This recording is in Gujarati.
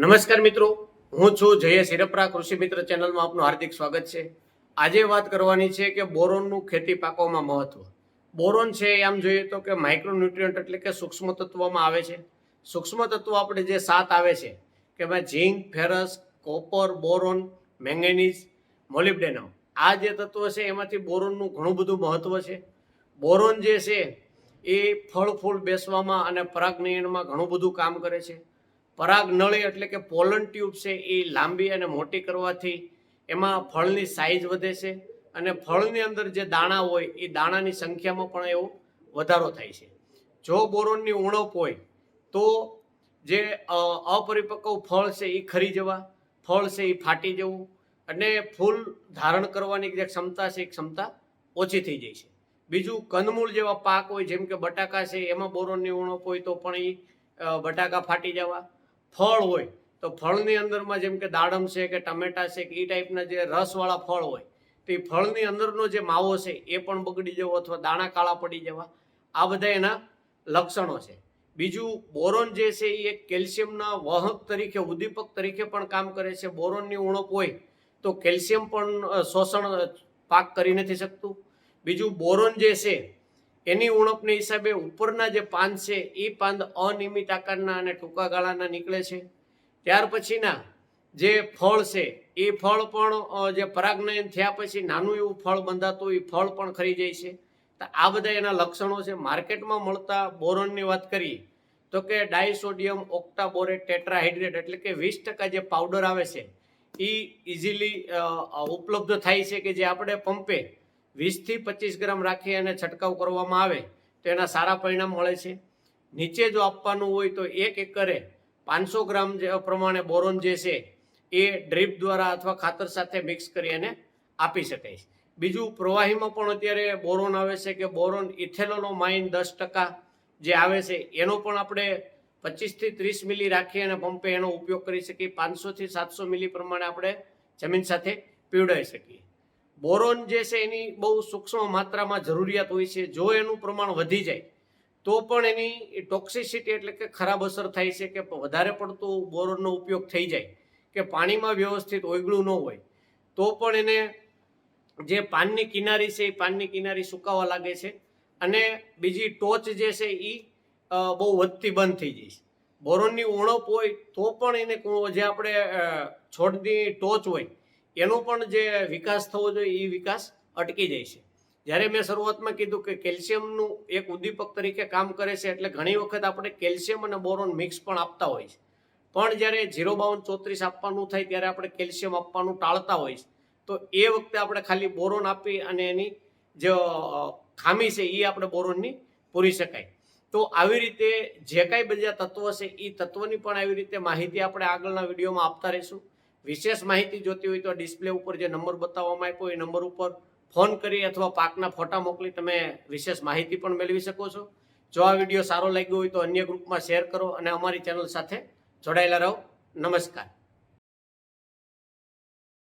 નમસ્કાર મિત્રો, હું છું જયેશ હિરપરા. કૃષિ મિત્ર ચેનલમાં આપનું હાર્દિક સ્વાગત છે. આજે વાત કરવાની છે કે બોરોનનું ખેતી પાકોમાં મહત્વ. બોરોન છે આમ જોઈએ તો કે માઇક્રોન્યુટ્રિયન્ટ એટલે કે સૂક્ષ્મ તત્વમાં આવે છે. સૂક્ષ્મ તત્વો આપણે જે 7 આવે છે કે ભાઈ zinc, ferrous, copper, boron, manganese, molybdenum. આ જે તત્વો છે એમાંથી બોરોનનું ઘણું બધું મહત્વ છે. બોરોન જે છે એ ફળ ફૂલ બેસવામાં અને પરાગનયનમાં ઘણું બધું કામ કરે છે. પરાગ નળી એટલે કે પોલન ટ્યુબ છે એ લાંબી અને મોટી કરવાથી એમાં ફળની સાઇઝ વધે છે અને ફળની અંદર જે દાણા હોય એ દાણાની સંખ્યામાં પણ એવો વધારો થાય છે. જો બોરોનની ઉણપ હોય તો જે અપરિપક્વ ફળ છે એ ખરી જવા, ફળ છે એ ફાટી જવું અને ફૂલ ધારણ કરવાની જે ક્ષમતા છે એ ક્ષમતા ઓછી થઈ જાય છે. બીજું, કંદમૂળ જેવા પાક હોય જેમ કે બટાકા છે એમાં બોરોનની ઉણપ હોય તો પણ એ બટાકા ફાટી જવા. ફળ હોય તો ફળની અંદરમાં જેમ કે દાડમ છે કે ટમેટા છે કે એ ટાઈપના જે રસવાળા ફળ હોય તો એ ફળની અંદરનો જે માવો છે એ પણ બગડી જવો અથવા દાણા કાળા પડી જવા. આ બધા એના લક્ષણો છે. બીજું, બોરોન જે છે એ એક કેલ્શિયમના વાહક તરીકે, ઉદ્દીપક તરીકે પણ કામ કરે છે. બોરોનની ઉણપ હોય તો કેલ્શિયમ પણ શોષણ પાક કરી નથી શકતું. બીજું, બોરોન જે છે એની ઉણપને હિસાબે ઉપરના જે પાંદ છે એ પાંદ અનિયમિત આકારના અને ટૂંકા ગાળાના નીકળે છે. ત્યાર પછીના જે ફળ છે એ ફળ પણ જે પરાગનયન થયા પછી નાનું એવું ફળ બંધાતું એ ફળ પણ ખરી જાય છે. તો આ બધા એના લક્ષણો છે. માર્કેટમાં મળતા બોરોનની વાત કરીએ તો કે ડાયસોડિયમ ઓક્ટાબોરેટ ટેટ્રાહાઇડ્રેટ એટલે કે 20% જે પાવડર આવે છે એ ઇઝીલી ઉપલબ્ધ થાય છે કે જે આપણે પંપે 20 થી 25 ગ્રામ રાખી અને છંટકાવ કરવામાં આવે તો એના સારા પરિણામ મળે છે. નીચે જો આપવાનું હોય તો 1 એકરે 500 ગ્રામ પ્રમાણે બોરોન જે છે એ ડ્રીપ દ્વારા અથવા ખાતર સાથે મિક્સ કરી અને આપી શકાય છે. બીજું, પ્રવાહીમાં પણ અત્યારે બોરોન આવે છે કે બોરોન ઇથેનોલોમાઇન 10% જે આવે છે એનો પણ આપણે 25 થી 30 મિલી રાખી અને પંપે એનો ઉપયોગ કરી શકીએ. 500 થી 700 મિલી પ્રમાણે આપણે જમીન સાથે પીવડાવી શકીએ. બોરોન જે છે એની બહુ સૂક્ષ્મ માત્રામાં જરૂરિયાત હોય છે. જો એનું પ્રમાણ વધી જાય તો પણ એની ટોક્સિસિટી એટલે કે ખરાબ અસર થાય છે કે વધારે પડતું બોરોનનો ઉપયોગ થઈ જાય કે પાણીમાં વ્યવસ્થિત ઓગળું ન હોય તો પણ એને જે પાનની કિનારી છે એ પાનની કિનારી સુકાવા લાગે છે અને બીજી ટોચ જે છે એ બહુ વધતી બંધ થઈ જાય છે. બોરોનની ઉણપ હોય તો પણ એને જે આપણે છોડની ટોચ હોય એનો પણ જે વિકાસ થવો જોઈએ એ વિકાસ અટકી જાય છે. જ્યારે મેં શરૂઆતમાં કીધું કે કેલ્શિયમનું એક ઉદ્દીપક તરીકે કામ કરે છે એટલે ઘણી વખત આપણે કેલ્શિયમ અને બોરોન મિક્સ પણ આપતા હોય છે. પણ જ્યારે 05234 આપવાનું થાય ત્યારે આપણે કેલ્શિયમ આપવાનું ટાળતા હોય છે. તો એ વખતે આપણે ખાલી બોરોન આપી અને એની જે ખામી છે એ આપણે બોરોનની પૂરી શકાય. તો આવી રીતે જે કાંઈ બધા તત્વો છે એ તત્વની પણ આવી રીતે માહિતી આપણે આગળના વિડીયોમાં આપતા રહીશું. વિશેષ માહિતી જોતી હોય તો ડિસ્પ્લે ઉપર જે નંબર બતાવવામાં આપ્યો એ નંબર ઉપર ફોન કરી અથવા પાકના ફોટા મોકલી તમે વિશેષ માહિતી પણ મેળવી શકો છો. જો આ વિડીયો સારો લાગ્યો હોય તો અન્ય ગ્રુપમાં શેર કરો અને અમારી ચેનલ સાથે જોડાયેલા રહો. નમસ્કાર.